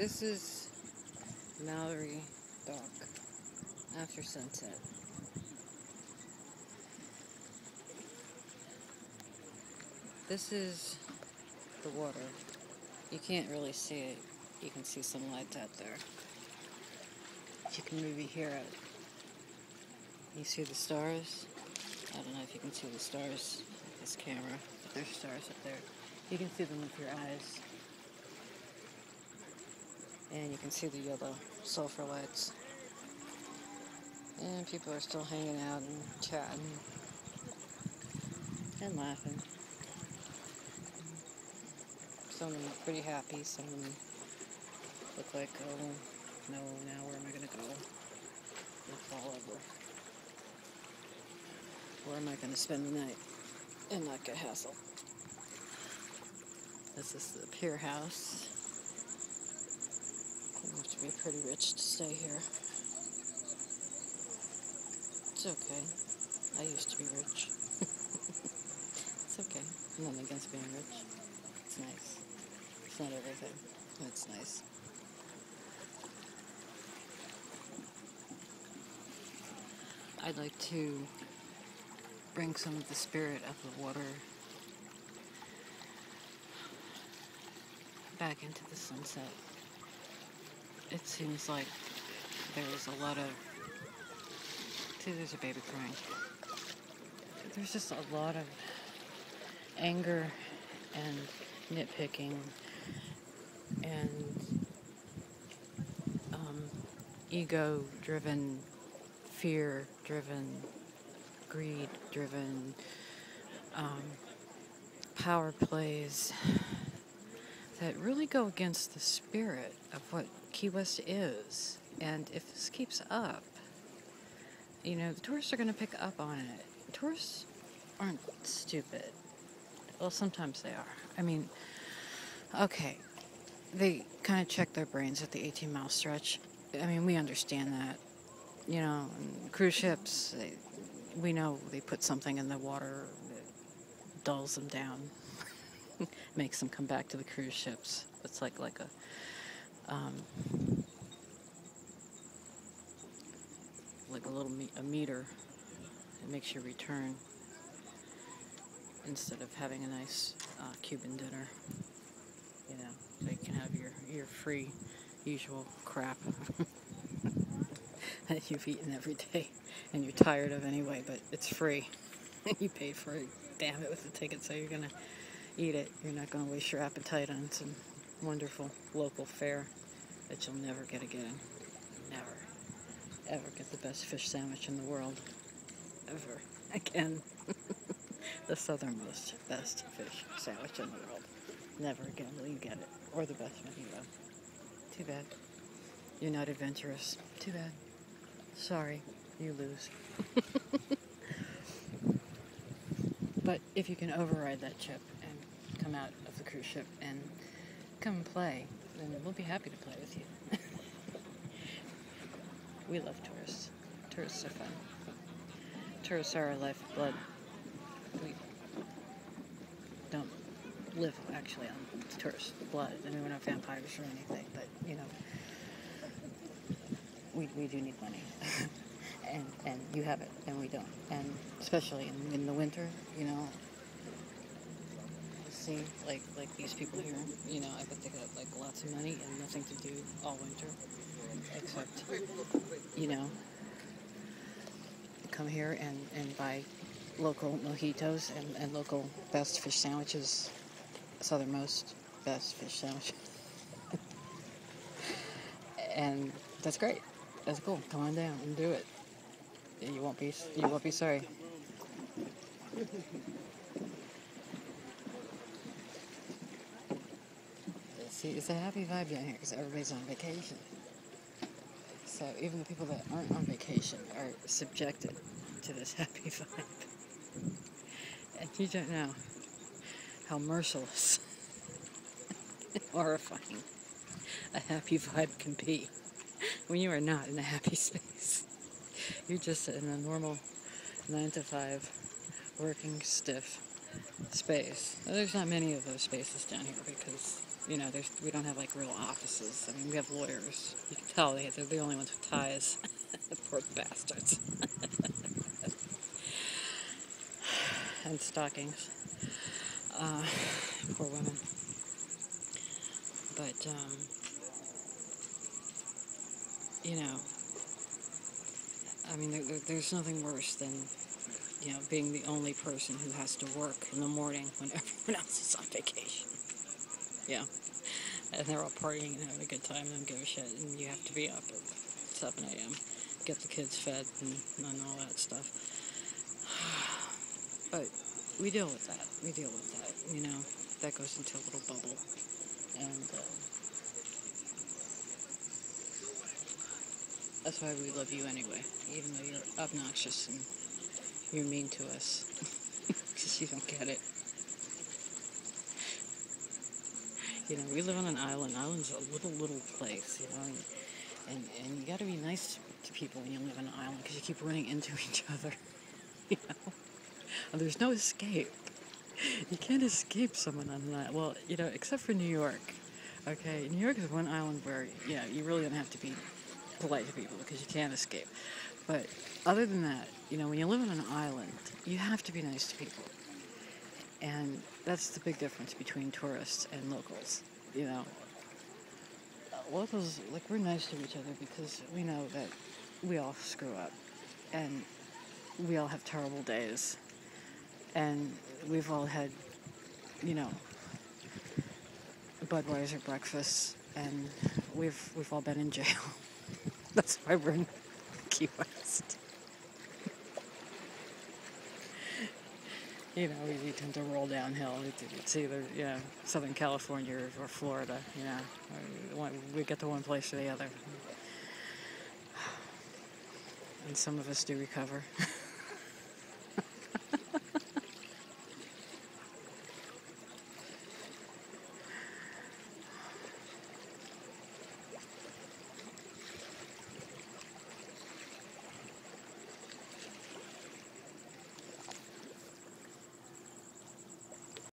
This is Mallory Dock after sunset. This is the water. You can't really see it. You can see some lights out there. You can maybe hear it. You see the stars? I don't know if you can see the stars with this camera, but there's stars up there. You can see them with your eyes. And you can see the yellow sulfur lights. And people are still hanging out and chatting and laughing. Some of them look pretty happy. Some of them look like, oh, no, now where am I going to go? We'll fall over. Where am I going to spend the night and not get hassled? This is the pier house. You have to be pretty rich to stay here. It's okay. I used to be rich. It's okay. I'm not against being rich. It's nice. It's not everything. It's nice. I'd like to bring some of the spirit of the water back into the sunset. It seems like there's a lot of... See, there's a baby crying. There's just a lot of anger and nitpicking and ego-driven, fear-driven, greed-driven power plays that really go against the spirit of what Key West is. And if this keeps up, you know, the tourists are going to pick up on it. Tourists aren't stupid. Well, sometimes they are. I mean, okay, they kind of check their brains at the 18-mile stretch. I mean, we understand that. You know, cruise ships, we know they put something in the water that dulls them down, makes them come back to the cruise ships. It's like a meter. It makes you return instead of having a nice Cuban dinner. You know, so you can have your free, usual crap that you've eaten every day and you're tired of anyway, but it's free. You paid for it, damn it, with the ticket, so you're going to eat it. You're not going to waste your appetite on some wonderful local fare that you'll never get again. Never, ever get the best fish sandwich in the world. Ever again. The southernmost best fish sandwich in the world. Never again will you get it. Or the best one you will. Too bad. You're not adventurous. Too bad. Sorry, you lose. But if you can override that chip and come out of the cruise ship and come and play, then we'll be happy to play with you. We love tourists. Tourists are fun. Tourists are our lifeblood. We don't live actually on tourist blood. I mean, we're not vampires or anything, but, you know, we do need money. and you have it, and we don't. And especially in the winter, you know, see, like these people here, you know, I bet they got, like, lots of money and nothing to do all winter, except, you know, come here and buy local mojitos and local best fish sandwiches, southernmost best fish sandwich. And that's great. That's cool. Come on down and do it. You won't be sorry. See, it's a happy vibe down here because everybody's on vacation. So even the people that aren't on vacation are subjected to this happy vibe. And you don't know how merciless and horrifying a happy vibe can be when you are not in a happy space. You're just in a normal 9-to-5 working stiff space. Now, there's not many of those spaces down here because we don't have like real offices. I mean, we have lawyers. You can tell they're the only ones with ties. Poor bastards. And stockings. Poor women. But, I mean, there's nothing worse than, being the only person who has to work in the morning when everyone else is on vacation. Yeah. And they're all partying and having a good time and don't give a shit. And you have to be up at 7 a.m., get the kids fed and all that stuff. But we deal with that. That goes into a little bubble. And that's why we love you anyway, even though you're obnoxious and you're mean to us. Because you don't get it. We live on an island. Island's a little place, and you got to be nice to people when you live on an island because you keep running into each other, And there's no escape. You can't escape someone on an island. Well, except for New York. Okay, New York is one island where, you really don't have to be polite to people because you can't escape. But other than that, when you live on an island, you have to be nice to people. And that's the big difference between tourists and locals, Locals, we're nice to each other because we know that we all screw up. And we all have terrible days. And we've all had, Budweiser breakfasts. And we've all been in jail. That's why we're in Key West. We tend to roll downhill. It's either, Southern California or Florida, we get to one place or the other. And some of us do recover.